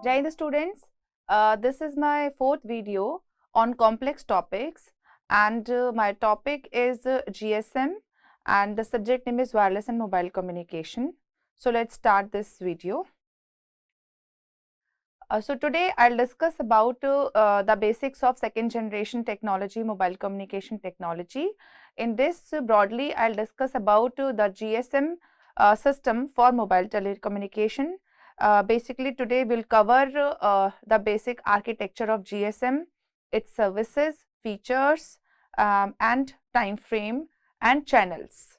Jai Hind students, this is my fourth video on complex topics, and my topic is GSM, and the subject name is wireless and mobile communication. So let's start this video. So today I'll discuss about the basics of second generation technology, mobile communication technology. In this broadly I'll discuss about the GSM system for mobile telecommunication. Basically today we'll cover the basic architecture of GSM, its services, features, and time frame and channels.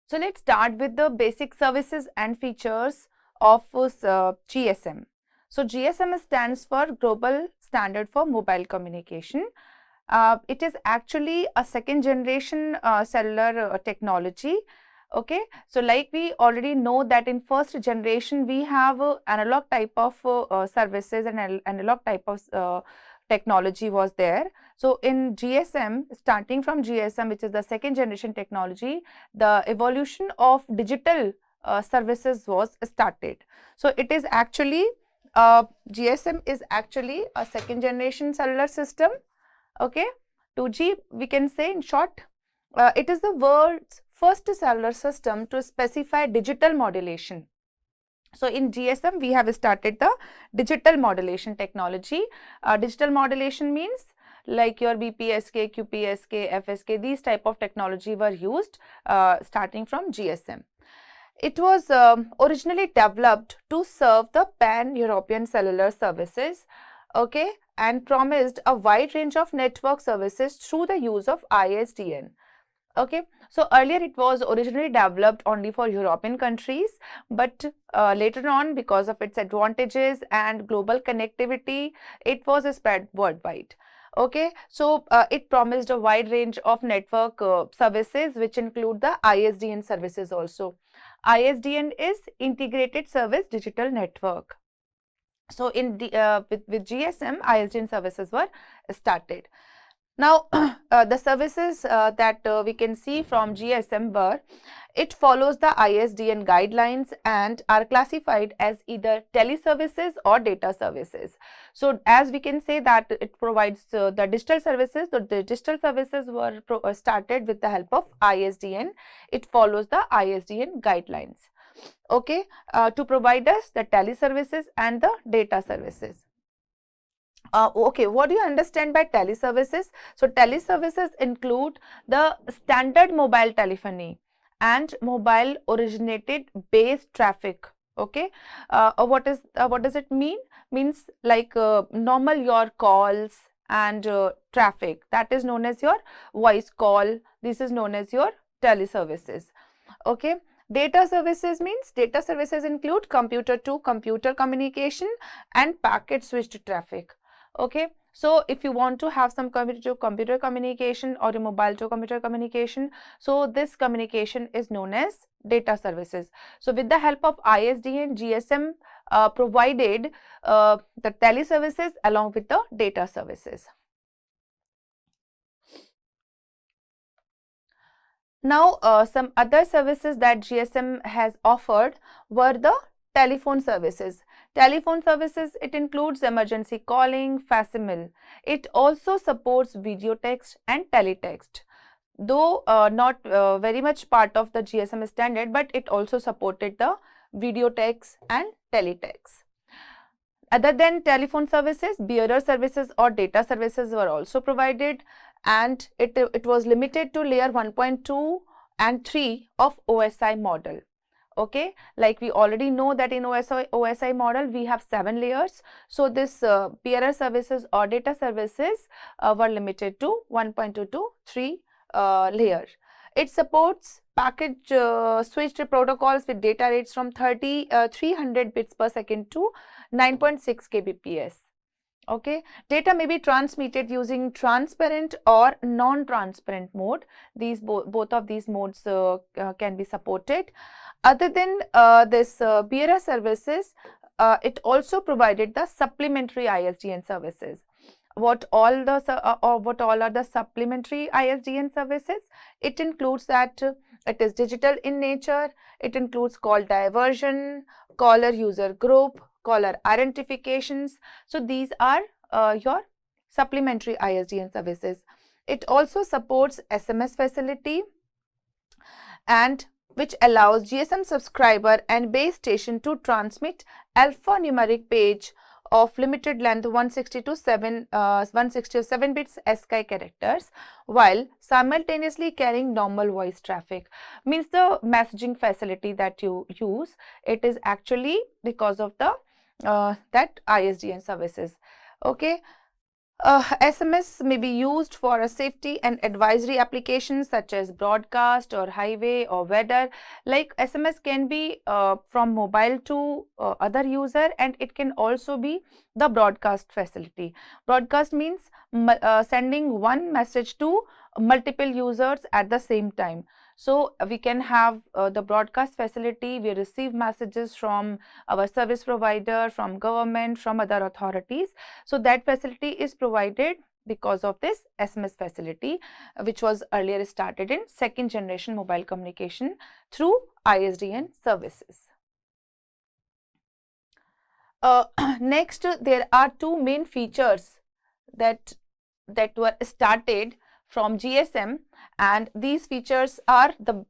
So let's start with the basic services and features of GSM. So GSM stands for Global Standard for Mobile Communication. It is actually a second generation cellular technology. Okay, so like we already know that in first generation we have analog type of services and analog type of technology was there. So in GSM, starting from GSM, which is the second generation technology, the evolution of digital services was started. So it is actually GSM is actually a second generation cellular system. Okay, 2G we can say in short. It is the world's first cellular system to specify digital modulation. So in GSM we have started the digital modulation technology. Digital modulation means like your BPSK, QPSK, FSK, these type of technology were used starting from GSM. It was originally developed to serve the pan-European cellular services, okay, and promised a wide range of network services through the use of ISDN. Okay, so earlier it was originally developed only for European countries, but later on, because of its advantages and global connectivity, it was spread worldwide. Okay, so it promised a wide range of network services, which include the ISDN services also. ISDN is Integrated Service Digital Network. So in the with GSM, ISDN services were started. Now, the services that we can see from GSM were, it follows the ISDN guidelines and are classified as either teleservices or data services. So, as we can say that it provides the digital services, the digital services were started with the help of ISDN. It follows the ISDN guidelines, okay, to provide us the teleservices and the data services. Okay, what do you understand by teleservices? So, teleservices include the standard mobile telephony and mobile originated base traffic. Okay, what does it mean? Means like normal your calls and traffic, that is known as your voice call. This is known as your teleservices. Okay. Data services means data services include computer to computer communication and packet switched traffic. Okay, so if you want to have some computer to computer communication or a mobile to computer communication, so this communication is known as data services. So with the help of ISDN, GSM provided the teleservices along with the data services. Now, some other services that GSM has offered were the telephone services. Telephone services, it includes emergency calling, facsimile. It also supports video text and teletext. Though not very much part of the GSM standard, but it also supported the video text and teletext. Other than telephone services, bearer services or data services were also provided, and it was limited to layer 1.2 and 3 of OSI model. Okay, like we already know that in OSI model we have 7 layers. So this bearer services or data services were limited to 1.2 to 3 layer. It supports packet switched protocols with data rates from 300 bits per second to 9.6 kbps. Okay, data may be transmitted using transparent or non-transparent mode. These both of these modes can be supported. Other than this bearer services, it also provided the supplementary ISDN services. What all are the supplementary ISDN services? It includes that It is digital in nature. It includes call diversion, caller user group, caller identifications. So these are your supplementary ISDN services. It also supports SMS facility, and which allows GSM subscriber and base station to transmit alphanumeric page of limited length 167 bits ASCII characters while simultaneously carrying normal voice traffic. Means the messaging facility that you use, it is actually because of the that ISDN services. Okay. SMS may be used for a safety and advisory applications such as broadcast or highway or weather. Like SMS can be from mobile to other user, and it can also be the broadcast facility. Broadcast means sending one message to multiple users at the same time. So we can have the broadcast facility. We receive messages from our service provider, from government, from other authorities. So that facility is provided because of this SMS facility, which was earlier started in second generation mobile communication through ISDN services. Next, there are two main features that were started from GSM, and these features are the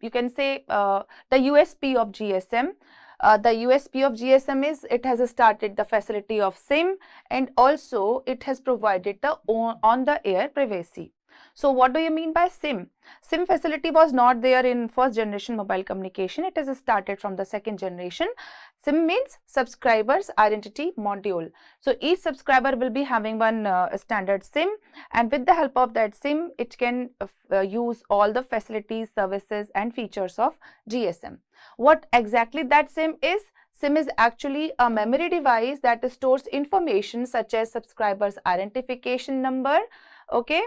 you can say the USP of GSM. The USP of GSM is it has started the facility of SIM, and also it has provided the on the air privacy. So what do you mean by SIM? SIM facility was not there in first generation mobile communication. It has started from the second generation. SIM means subscribers identity module. So each subscriber will be having one standard SIM, and with the help of that SIM, it can use all the facilities, services and features of GSM. What exactly that SIM is? SIM is actually a memory device that stores information such as subscribers identification number, okay,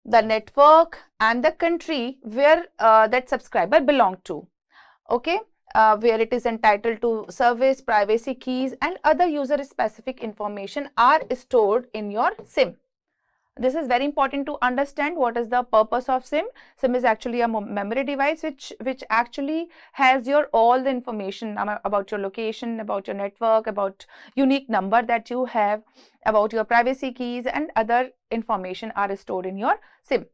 the network and the country where that subscriber belong to, okay, where it is entitled to service, privacy keys and other user specific information are stored in your SIM. This is very important to understand what is the purpose of SIM. SIM is actually a memory device which actually has your all the information about your location, about your network, about unique number that you have, about your privacy keys and other information are stored in your SIM.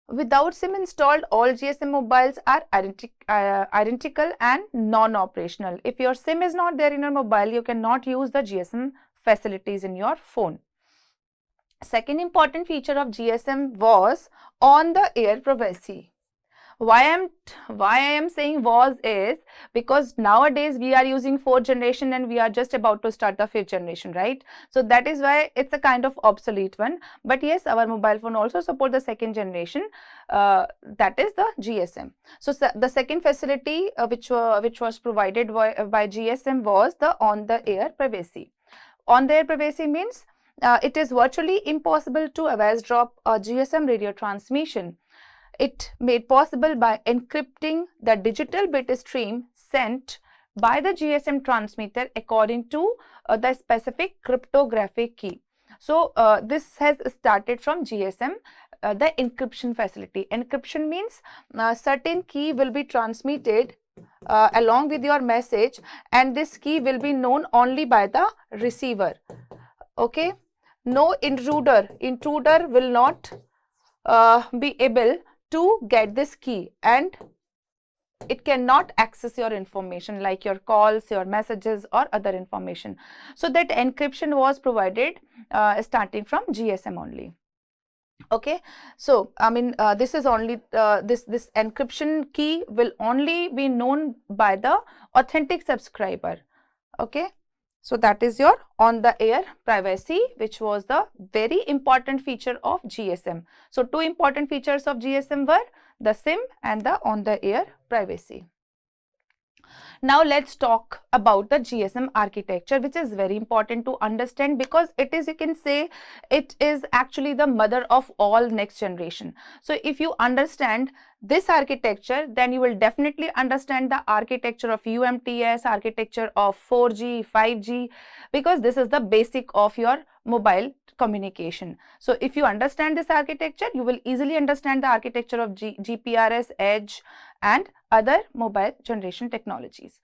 Without SIM installed, all GSM mobiles are identical and non-operational. If your SIM is not there in your mobile, you cannot use the GSM facilities in your phone. Second important feature of GSM was on the air privacy. Why I am saying was is because nowadays we are using fourth generation and we are just about to start the fifth generation, right? So that is why it's a kind of obsolete one. But yes, our mobile phone also support the second generation, that is the GSM. So the second facility which was provided by GSM was the on the air privacy. On the air privacy means it is virtually impossible to eavesdrop a GSM radio transmission. It made possible by encrypting the digital bit stream sent by the GSM transmitter according to the specific cryptographic key. So this has started from GSM, the encryption facility. Encryption means certain key will be transmitted along with your message, and this key will be known only by the receiver. Okay. No intruder will not be able to get this key, and it cannot access your information like your calls, your messages or other information. So that encryption was provided starting from GSM only. Okay, so I mean this is only this encryption key will only be known by the authentic subscriber. Okay. So that is your on the air privacy, which was the very important feature of GSM. So two important features of GSM were the SIM and the on the air privacy. Now let's talk about the GSM architecture, which is very important to understand because it is, you can say, it is actually the mother of all next generation. So if you understand this architecture, then you will definitely understand the architecture of UMTS, architecture of 4G, 5G, because this is the basic of your mobile communication. So if you understand this architecture, you will easily understand the architecture of GPRS, Edge and other mobile generation technologies.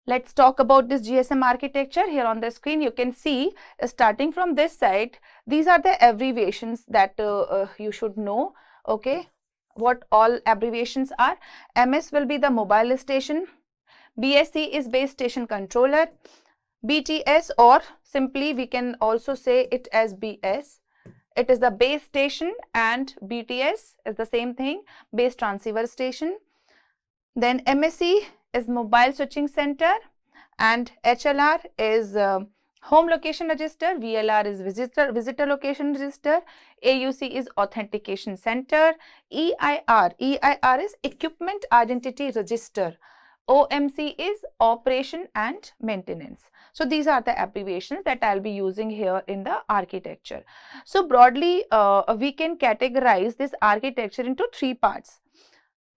Let's talk about this GSM architecture. Here on the screen you can see, starting from this side, these are the abbreviations that you should know. Okay, what all abbreviations are. MS will be the mobile station, BSC is base station controller, BTS, or simply we can also say it as BS, it is the base station, and BTS is the same thing, base transceiver station. Then MSC is mobile switching center, and HLR is home location register, VLR is visitor location register, AUC is authentication center, EIR is equipment identity register, OMC is operation and maintenance. So these are the abbreviations that I'll be using here in the architecture. So broadly, we can categorize this architecture into three parts.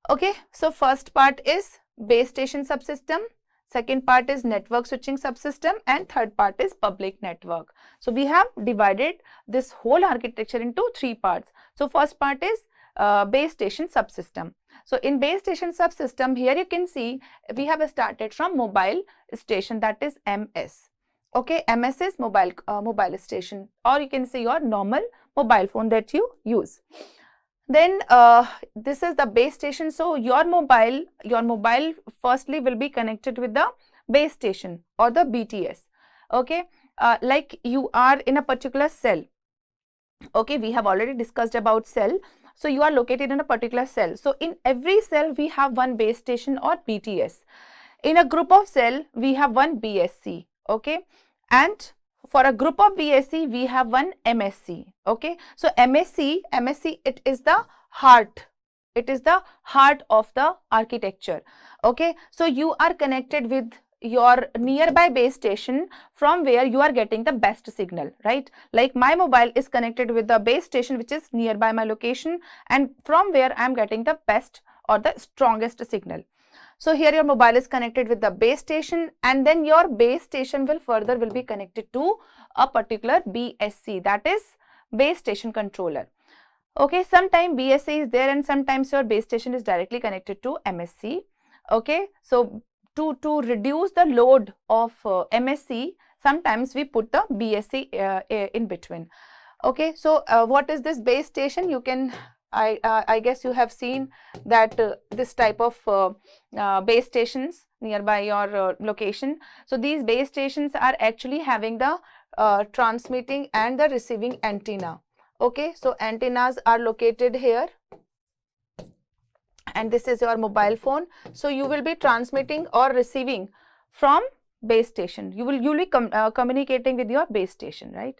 Okay, so first part is base station subsystem, second part is network switching subsystem, and third part is public network. So we have divided this whole architecture into three parts. So first part is base station subsystem. So in base station subsystem, here you can see we have started from mobile station, that is MS. Okay, MS is mobile station, or you can say your normal mobile phone that you use. Then this is the base station. So your mobile firstly will be connected with the base station or the BTS. Okay, like you are in a particular cell. Okay, we have already discussed about cell. So you are located in a particular cell. So in every cell we have one base station or BTS. In a group of cell we have one BSC. Okay, and for a group of BSC we have one MSC. Okay, so MSC it is the heart. It is the heart of the architecture. Okay, so you are connected with your nearby base station from where you are getting the best signal, right? Like my mobile is connected with the base station which is nearby my location, and from where I am getting the best or the strongest signal. So here your mobile is connected with the base station, and then your base station will be connected to a particular BSC, that is base station controller. Okay, sometimes BSC is there and sometimes your base station is directly connected to MSC. Okay, so to reduce the load of MSC, sometimes we put the BSC in between. Okay, so what is this base station? You can, I guess you have seen that this type of base stations nearby your location. So these base stations are actually having the transmitting and the receiving antenna. Okay, so antennas are located here, and this is your mobile phone. So you will be transmitting or receiving from base station. You will be communicating with your base station, right?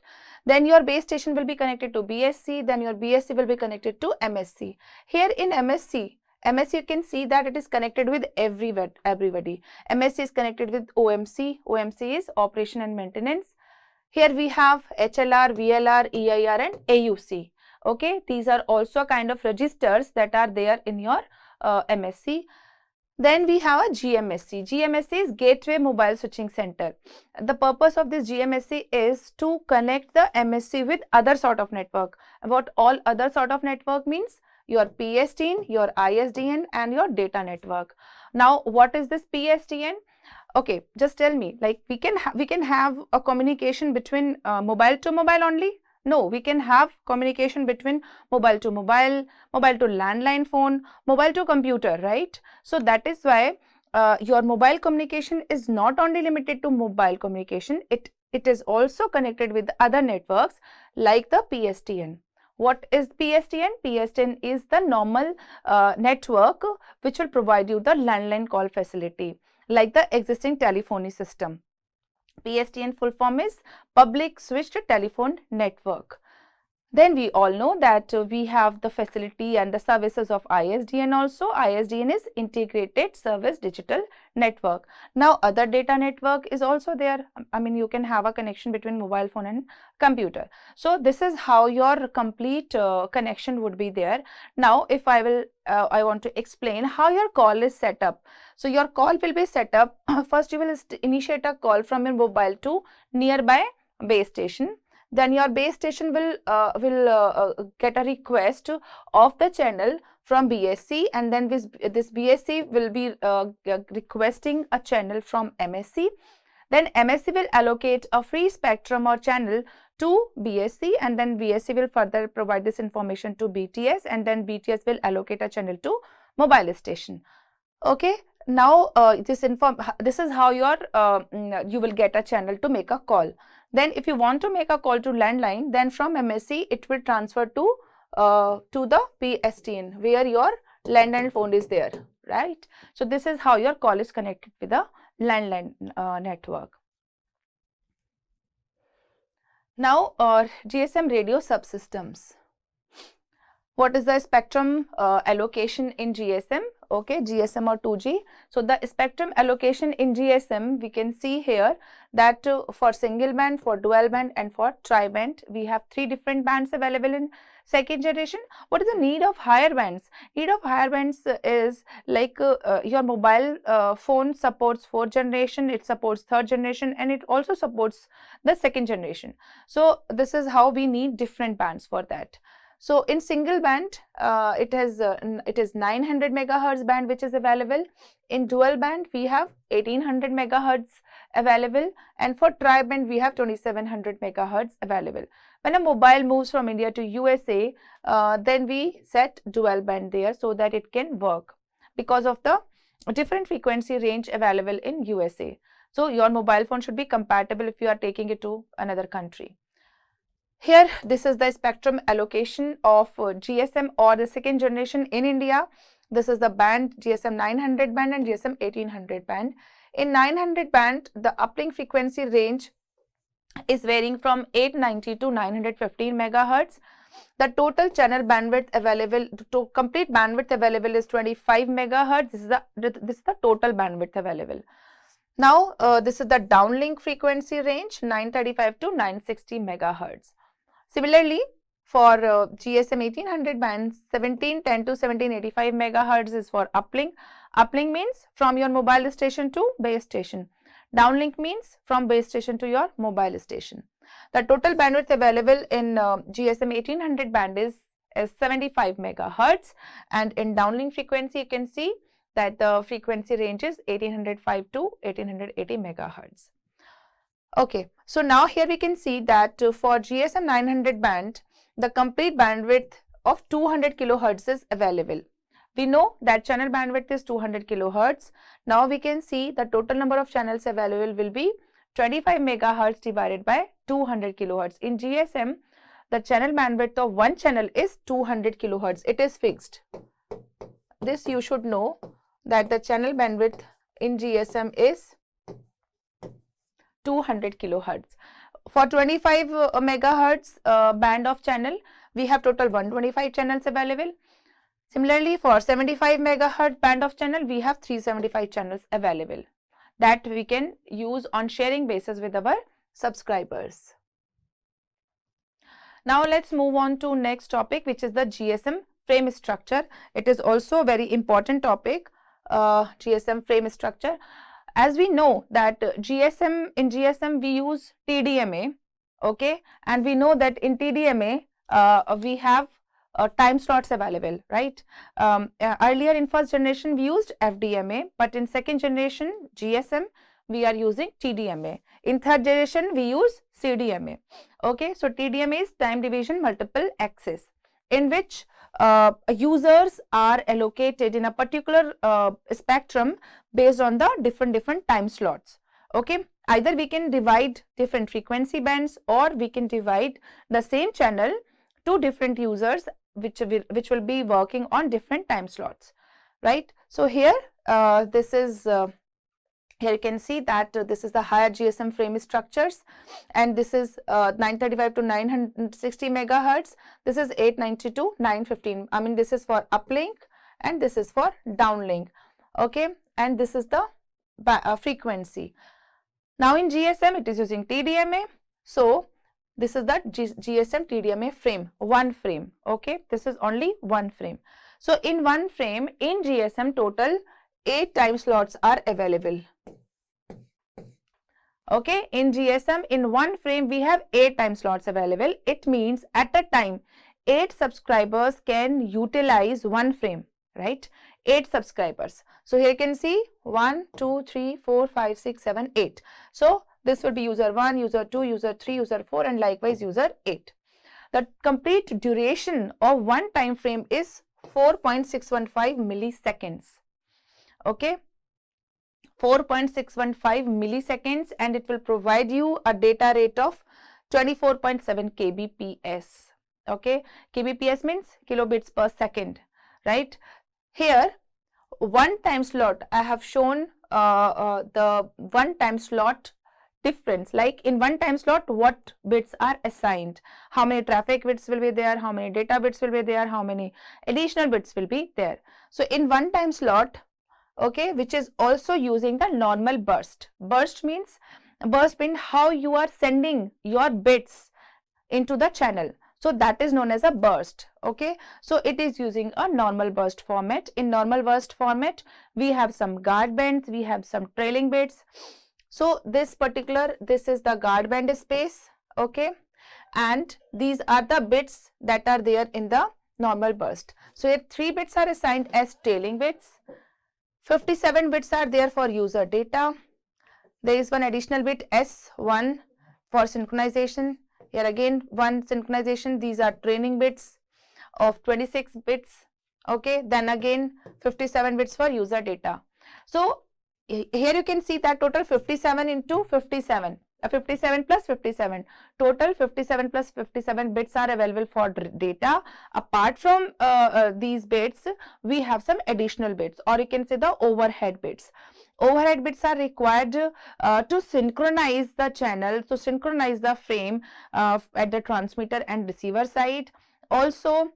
Then your base station will be connected to BSC, then your BSC will be connected to MSC. Here in MSC you can see that it is connected with everybody. MSC is connected with OMC. OMC is operation and maintenance. Here we have HLR, VLR, EIR and AUC. Okay, these are also kind of registers that are there in your MSC. Then we have a GMSC. GMSC is Gateway Mobile Switching Center. The purpose of this GMSC is to connect the MSC with other sort of network. What all other sort of network means? Your PSTN, your ISDN and your data network. Now what is this PSTN? Okay, just tell me, like we can have a communication between mobile to mobile only? No, we can have communication between mobile to mobile, mobile to landline phone, mobile to computer, right? So that is why your mobile communication is not only limited to mobile communication, it is also connected with other networks like the PSTN. What is PSTN? PSTN is the normal network which will provide you the landline call facility like the existing telephony system. PSTN full form is Public Switched Telephone Network. Then we all know that we have the facility and the services of ISDN also. ISDN is Integrated Service Digital Network. Now other data network is also there. I mean, you can have a connection between mobile phone and computer. So this is how your complete connection would be there. Now if I want to explain how your call is set up. So your call will be set up. First you will initiate a call from your mobile to nearby base station. then your base station will get a request of the channel from BSC, and then this BSC will be requesting a channel from MSC. Then MSC will allocate a free spectrum or channel to BSC, and then BSC will further provide this information to BTS, and then BTS will allocate a channel to mobile station. Okay, now this is how you will get a channel to make a call. Then if you want to make a call to landline, then from MSC it will transfer to the PSTN where your landline phone is there, right? So this is how your call is connected with the landline network. Now GSM radio subsystems. What is the spectrum allocation in GSM? Okay, GSM or 2G. So the spectrum allocation in GSM, we can see here that for single band, for dual band and for tri-band, we have 3 different bands available in second generation. What is the need of higher bands? Need of higher bands is like your mobile phone supports 4th generation, it supports 3rd generation, and it also supports the 2nd generation. So this is how we need different bands for that. So in single band, it is 900 megahertz band which is available. In dual band, we have 1800 megahertz available, and for tri-band, we have 2700 megahertz available. When a mobile moves from India to USA, then we set dual band there so that it can work because of the different frequency range available in USA. So your mobile phone should be compatible if you are taking it to another country. Here, this is the spectrum allocation of GSM or the 2nd generation in India. This is the band GSM 900 band and GSM 1800 band. In 900 band, the uplink frequency range is varying from 890 to 915 megahertz. The total channel bandwidth available, to complete bandwidth available is 25 megahertz. This is the total bandwidth available. Now, this is the downlink frequency range 935 to 960 megahertz. Similarly, for GSM 1800 band, 1710 to 1785 megahertz is for uplink. Uplink means from your mobile station to base station. Downlink means from base station to your mobile station. The total bandwidth available in GSM 1800 band is 75 megahertz, and in downlink frequency you can see that the frequency range is 1805 to 1880 megahertz. Okay, so now here we can see that for GSM 900 band, the complete bandwidth of 200 kilohertz is available. We know that channel bandwidth is 200 kilohertz. Now we can see the total number of channels available will be 25 megahertz divided by 200 kilohertz. In GSM, the channel bandwidth of one channel is 200 kilohertz. It is fixed. This you should know that the channel bandwidth in GSM is 200 kilohertz. For 25 megahertz band of channel, we have total 125 channels available. Similarly, for 75 megahertz band of channel, we have 375 channels available that we can use on sharing basis with our subscribers. Now let's move on to next topic, which is the GSM frame structure. It is also a very important topic, GSM frame structure. As we know that in GSM we use TDMA, okay, and we know that in TDMA we have time slots available, right? Earlier in first generation we used FDMA, but in second generation GSM we are using TDMA. In third generation we use CDMA. Okay, so TDMA is time division multiple access, in which users are allocated in a particular spectrum based on the different time slots. Okay, either we can divide different frequency bands, or we can divide the same channel to different users which will be working on different time slots, right? So here this is here you can see that this is the higher GSM frame structures, and this is 935 to 960 megahertz. This is 890 to 915. I mean, this is for uplink and this is for downlink. Okay, and this is the frequency. Now in GSM it is using TDMA. So this is the GSM TDMA frame, one frame. Okay, this is only one frame. So in one frame in GSM total 8 time slots are available. Okay, in GSM, in one frame, we have 8 time slots available. It means at a time, 8 subscribers can utilize one frame, right? 8 subscribers. So here you can see 1, 2, 3, 4, 5, 6, 7, 8. So this would be user 1, user 2, user 3, user 4, and likewise user 8. The complete duration of one time frame is 4.615 milliseconds. Okay, 4.615 milliseconds, and it will provide you a data rate of 24.7 kbps. Okay, kbps means kilobits per second, right? Here, one time slot, I have shown the one time slot difference. Like in one time slot, what bits are assigned, how many traffic bits will be there, how many data bits will be there, how many additional bits will be there. So in one time slot, okay, which is also using the normal burst. Burst means how you are sending your bits into the channel. So that is known as a burst. Okay, so it is using a normal burst format. In normal burst format, we have some guard bands, we have some trailing bits. So this is the guard band space. Okay, and these are the bits that are there in the normal burst. So here 3 bits are assigned as trailing bits. 57 bits are there for user data. There is one additional bit S1 for synchronization. Here again one synchronization. These are training bits of 26 bits. Okay, then again 57 bits for user data. So here you can see that total 57 into 57. 57 plus 57, total 57 plus 57 bits are available for data. Apart from these bits, we have some additional bits, or you can say the overhead bits. Overhead bits are required to synchronize the channel, to synchronize the frame at the transmitter and receiver side. Also,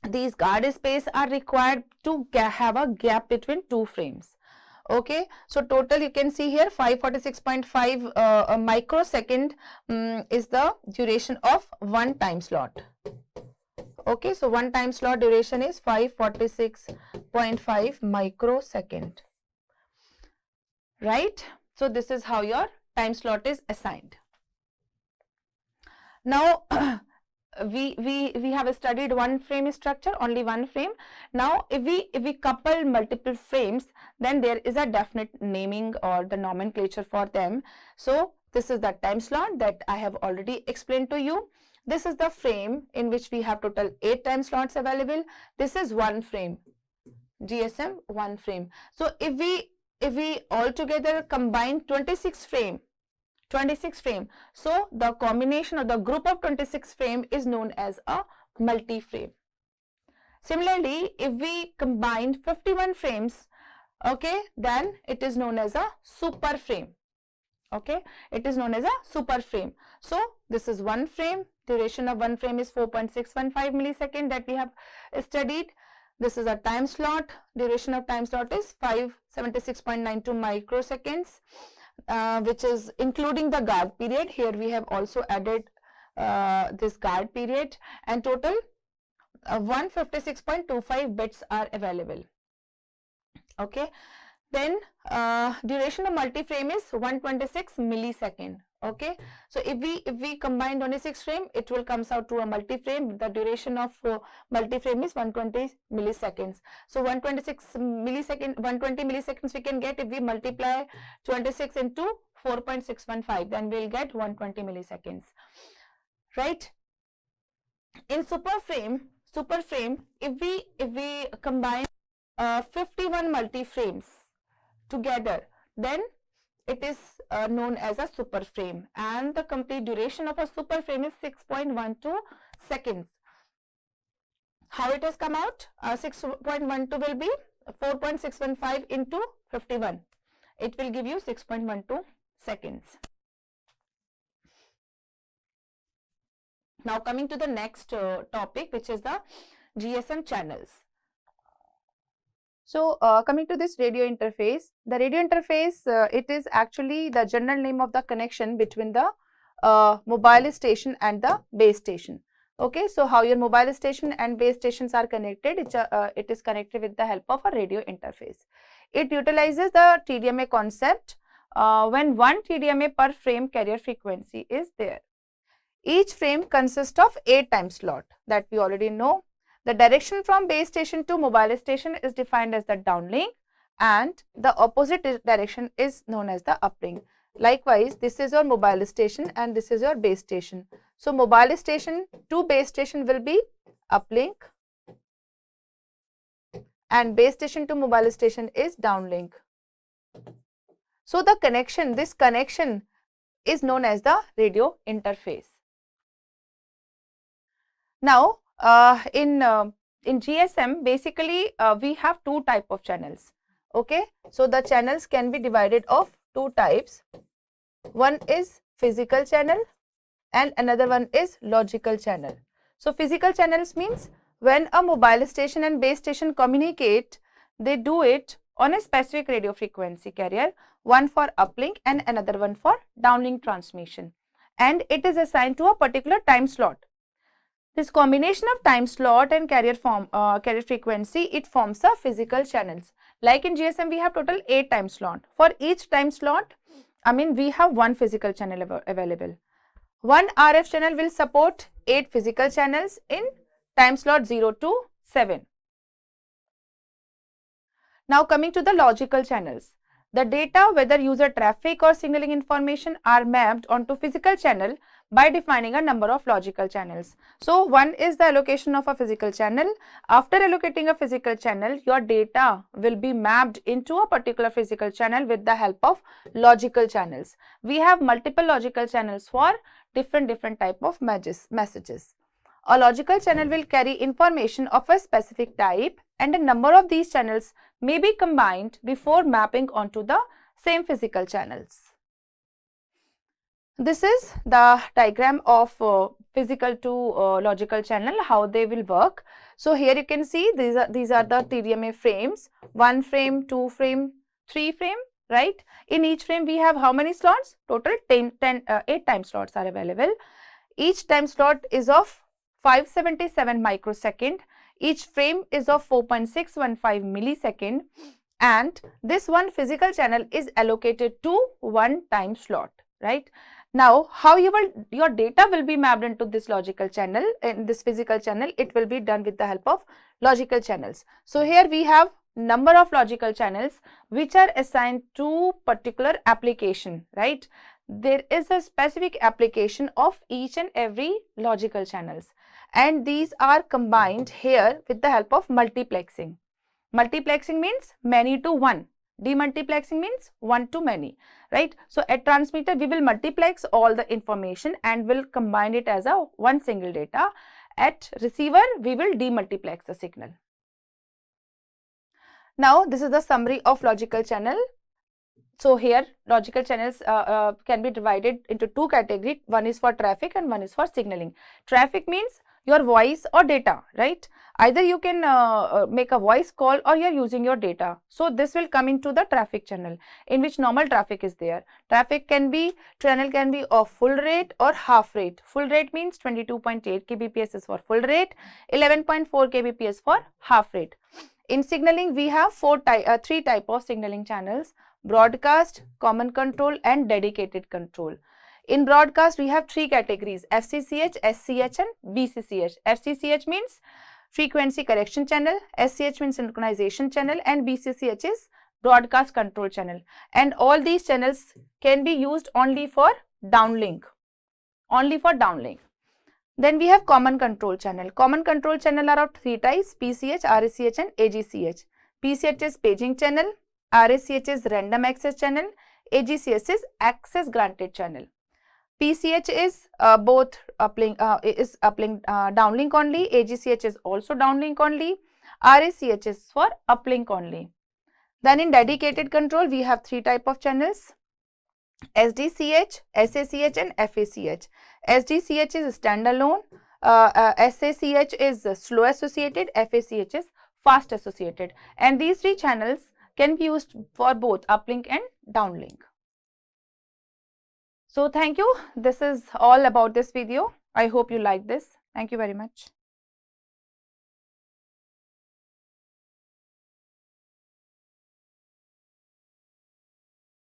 these guard space are required to have a gap between 2 frames. Okay, so total you can see here 546.5 microsecond is the duration of one time slot. Okay, so one time slot duration is 546.5 microsecond, right? So this is how your time slot is assigned. Now we have studied one frame structure, only one frame. Now if we couple multiple frames, then there is a definite naming or the nomenclature for them. So this is the time slot that I have already explained to you. This is the frame in which we have total 8 time slots available. This is one frame, GSM one frame. So if we altogether combine 26 frame, so the combination of the group of 26 frame is known as a multi-frame. Similarly, if we combine 51 frames, okay, then it is known as a super frame. Okay, it is known as a super frame. So this is one frame, duration of one frame is 4.615 millisecond that we have studied. This is a time slot, duration of time slot is 576.92 microseconds. Which is including the guard period. Here we have also added this guard period, and total 156.25 bits are available. Okay, then duration of multi-frame is 126 millisecond. Okay, so if we combine 26 frame, it will comes out to a multi-frame. The duration of multi-frame is 120 milliseconds. So 120 milliseconds we can get if we multiply 26 into 4.615, then we'll get 120 milliseconds, right? In super frame, if we combine 51 multi-frames together, then it is known as a super frame, and the complete duration of a super frame is 6.12 seconds. How it has come out? 6.12 will be 4.615 into 51. It will give you 6.12 seconds. Now coming to the next topic, which is the GSM channels. So coming to this radio interface, the radio interface, it is actually the general name of the connection between the mobile station and the base station. Okay, so how your mobile station and base stations are connected, it is connected with the help of a radio interface. It utilizes the TDMA concept when one TDMA per frame carrier frequency is there. Each frame consists of 8 time slot that we already know. The direction from base station to mobile station is defined as the downlink, and the opposite direction is known as the uplink. Likewise, this is your mobile station and this is your base station. So, mobile station to base station will be uplink and base station to mobile station is downlink. So, the connection, this connection is known as the radio interface. Now, in GSM, basically we have two type of channels. Okay, so the channels can be divided of two types. One is physical channel and another one is logical channel. So, physical channels means when a mobile station and base station communicate, they do it on a specific radio frequency carrier, one for uplink and another one for downlink transmission, and it is assigned to a particular time slot. This combination of time slot and carrier frequency, it forms a physical channels. Like in GSM, we have total 8 time slot. For each time slot, we have one physical channel available. One RF channel will support 8 physical channels in time slot 0 to 7. Now coming to the logical channels. The data, whether user traffic or signaling information, are mapped onto physical channel by defining a number of logical channels. So, one is the allocation of a physical channel. After allocating a physical channel, your data will be mapped into a particular physical channel with the help of logical channels. We have multiple logical channels for different type of messages. A logical channel will carry information of a specific type, and a number of these channels may be combined before mapping onto the same physical channels. This is the diagram of physical to logical channel, how they will work. So, here you can see these are the TDMA frames, 1 frame, 2 frame, 3 frame, right? In each frame we have how many slots? Total 8 time slots are available. Each time slot is of 577 microsecond. Each frame is of 4.615 millisecond, and this one physical channel is allocated to one time slot, right? Now, how your data will be mapped into this logical channel, in this physical channel, it will be done with the help of logical channels. So, here we have number of logical channels which are assigned to particular application, right? There is a specific application of each and every logical channels, and these are combined here with the help of multiplexing. Multiplexing means many to one. Demultiplexing means one to many, right? So, at transmitter we will multiplex all the information and will combine it as a one single data. At receiver we will demultiplex the signal. Now, this is the summary of logical channel. So, here logical channels can be divided into two categories. One is for traffic and one is for signaling. Traffic means your voice or data, right? Either you can make a voice call or you are using your data. So, this will come into the traffic channel, in which normal traffic is there. Traffic channel can be of full rate or half rate. Full rate means 22.8 kbps is for full rate, 11.4 kbps for half rate. In signaling, we have three type of signaling channels: broadcast, common control and dedicated control. In broadcast, we have three categories: FCCH, SCH and BCCH. FCCH means frequency correction channel, SCH means synchronization channel, and BCCH is broadcast control channel. And all these channels can be used only for downlink. Then we have common control channel. Common control channel are of three types: PCH, RACH and AGCH. PCH is paging channel, RACH is random access channel, AGCH is access granted channel. PCH is downlink only, AGCH is also downlink only, RACH is for uplink only. Then in dedicated control, we have three type of channels: SDCH, SACH and FACH. SDCH is standalone, SACH is slow associated, FACH is fast associated, and these three channels can be used for both uplink and downlink. So, thank you. This is all about this video. I hope you like this. Thank you very much.